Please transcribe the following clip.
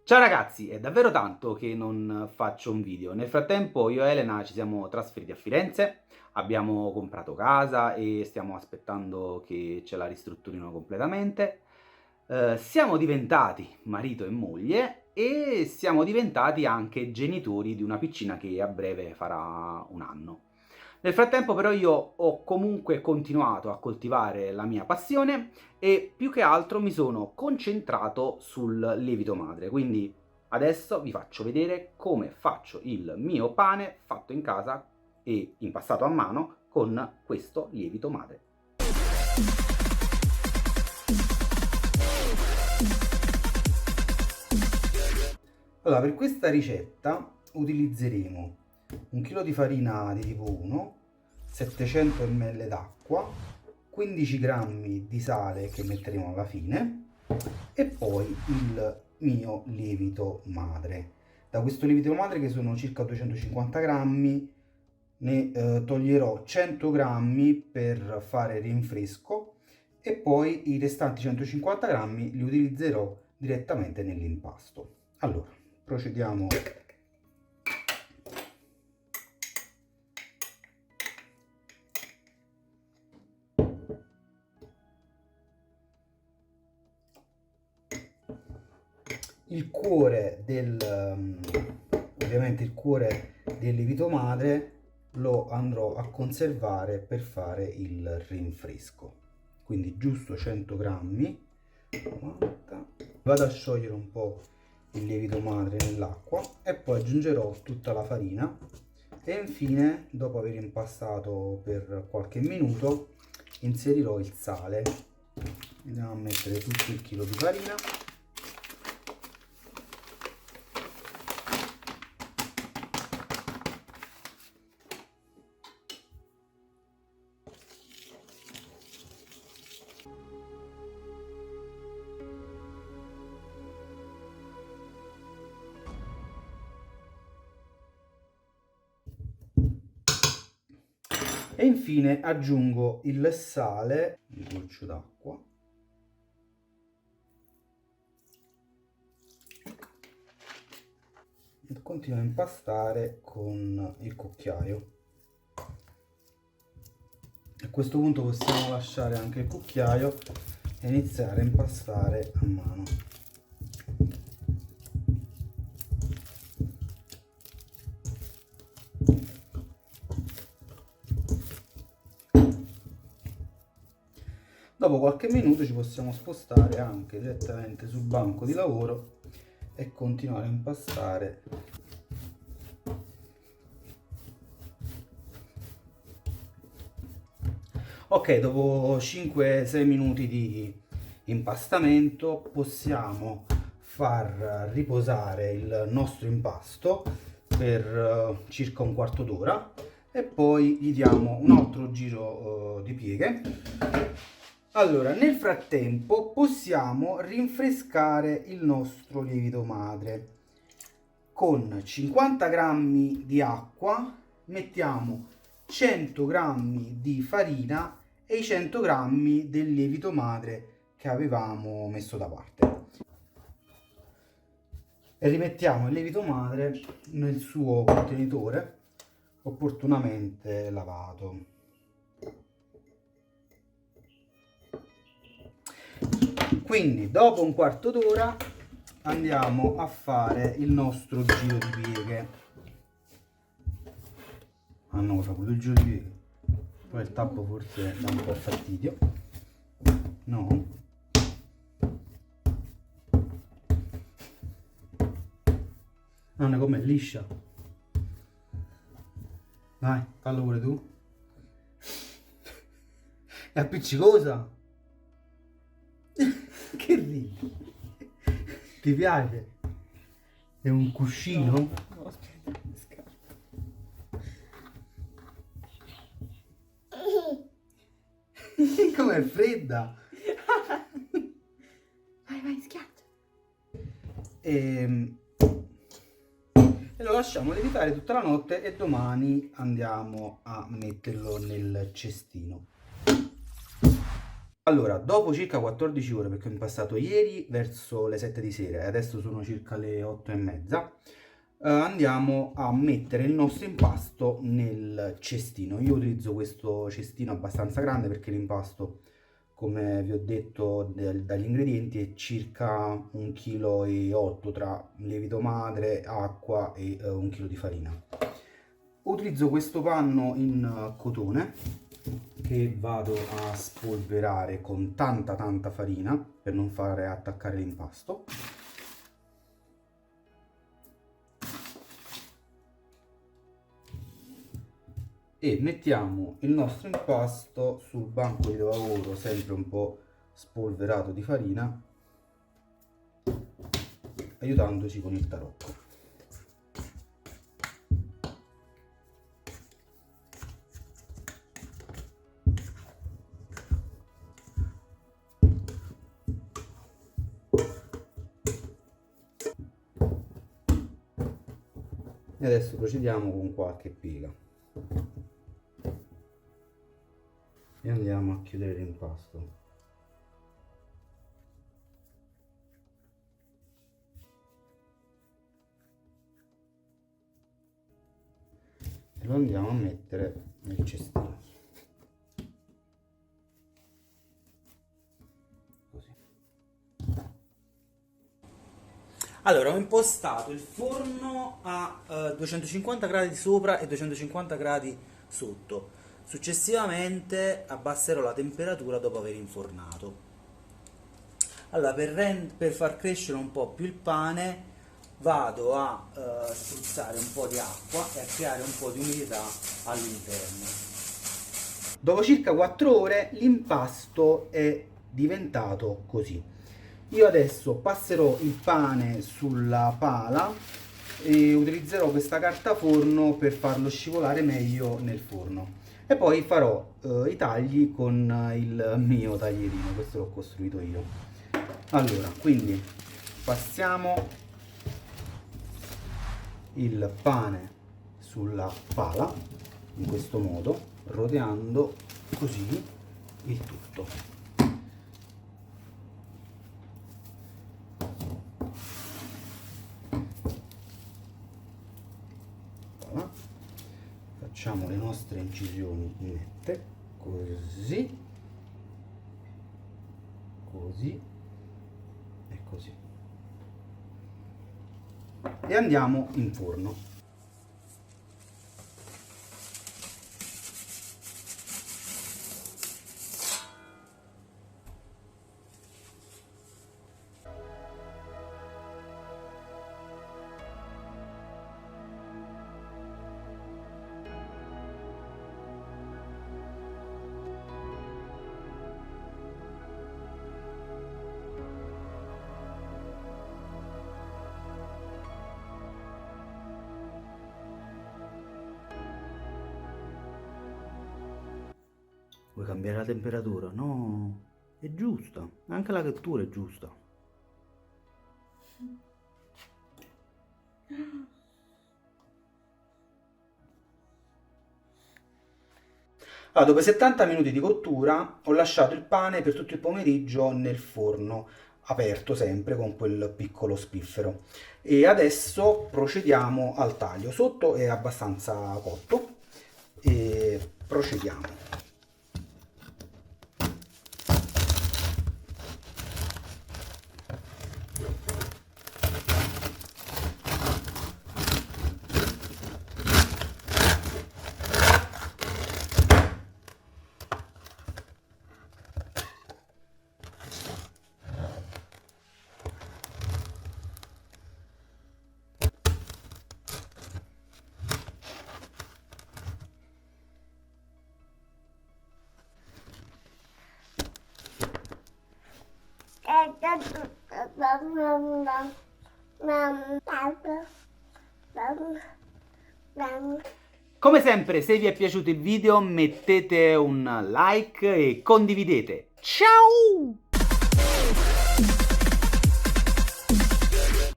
Ciao ragazzi, è davvero tanto che non faccio un video. Nel frattempo io e Elena ci siamo trasferiti a Firenze, abbiamo comprato casa e stiamo aspettando che ce la ristrutturino completamente. Siamo diventati marito e moglie e siamo diventati anche genitori di una piccina che a breve farà 1 anno. Nel frattempo però io ho comunque continuato a coltivare la mia passione e più che altro mi sono concentrato sul lievito madre, quindi adesso vi faccio vedere come faccio il mio pane fatto in casa e impastato a mano con questo lievito madre. Allora, per questa ricetta utilizzeremo 1 kg di farina di tipo 1, 700 ml d'acqua, 15 g di sale che metteremo alla fine e poi il mio lievito madre. Da questo lievito madre, che sono circa 250 grammi, ne toglierò 100 grammi per fare rinfresco e poi i restanti 150 grammi li utilizzerò direttamente nell'impasto. Allora, procediamo. Il cuore ovviamente il cuore del lievito madre lo andrò a conservare per fare il rinfresco, quindi giusto 100 grammi. 90. Vado a sciogliere un po' il lievito madre nell'acqua e poi aggiungerò tutta la farina e infine, dopo aver impastato per qualche minuto, inserirò il sale. Andiamo a mettere tutto il chilo di farina. E infine aggiungo il sale, un goccio d'acqua, e continuo a impastare con il cucchiaio. A questo punto possiamo lasciare anche il cucchiaio e iniziare a impastare a mano. Dopo qualche minuto ci possiamo spostare anche direttamente sul banco di lavoro e continuare a impastare. Ok, dopo 5-6 minuti di impastamento possiamo far riposare il nostro impasto per circa un quarto d'ora e poi gli diamo un altro giro di pieghe. Allora, nel frattempo possiamo rinfrescare il nostro lievito madre. Con 50 grammi di acqua mettiamo 100 grammi di farina e i 100 grammi del lievito madre che avevamo messo da parte. E rimettiamo il lievito madre nel suo contenitore opportunamente lavato. Quindi dopo un quarto d'ora andiamo a fare il nostro giro di pieghe. Ah no, fa pure il giro di pieghe. Poi il tappo forse dà un po' fastidio. No? Non è com'è liscia. Dai, fallo pure tu. È appiccicosa. Che ridi? Ti piace? È un cuscino? No, aspetta, mi scappa. Com'è fredda? Vai, schiaccia. E lo lasciamo lievitare tutta la notte e domani andiamo a metterlo nel cestino. Allora, dopo circa 14 ore, perché ho impastato ieri verso le 7 di sera e adesso sono circa le 8 e mezza, andiamo a mettere il nostro impasto nel cestino. Io utilizzo questo cestino abbastanza grande perché l'impasto, come vi ho detto dagli ingredienti, è circa 1,8 kg tra lievito madre, acqua e 1 kg di farina. Utilizzo questo panno in cotone che vado a spolverare con tanta farina per non fare attaccare l'impasto. E mettiamo il nostro impasto sul banco di lavoro, sempre un po' spolverato di farina, aiutandoci con il tarocco. E adesso procediamo con qualche piega e andiamo a chiudere l'impasto. E lo andiamo a mettere nel cestino. Così. Allora, ho impostato il forno a 250 gradi sopra e 250 gradi sotto. Successivamente abbasserò la temperatura dopo aver infornato. Allora, per far crescere un po' più il pane, vado a spruzzare un po' di acqua e a creare un po' di umidità all'interno. Dopo circa 4 ore l'impasto è diventato così. Io adesso passerò il pane sulla pala e utilizzerò questa carta forno per farlo scivolare meglio nel forno. E poi farò i tagli con il mio taglierino, questo l'ho costruito io. Allora, quindi passiamo il pane sulla pala in questo modo, roteando così il tutto. Voilà. Facciamo le nostre incisioni nette, così, così e così. E andiamo in forno. Vuoi cambiare la temperatura? No, è giusta, anche la cottura è giusta. Allora, dopo 70 minuti di cottura ho lasciato il pane per tutto il pomeriggio nel forno, aperto sempre con quel piccolo spiffero. E adesso procediamo al taglio. Sotto è abbastanza cotto e procediamo. Come sempre, se vi è piaciuto il video mettete un like e condividete. Ciao!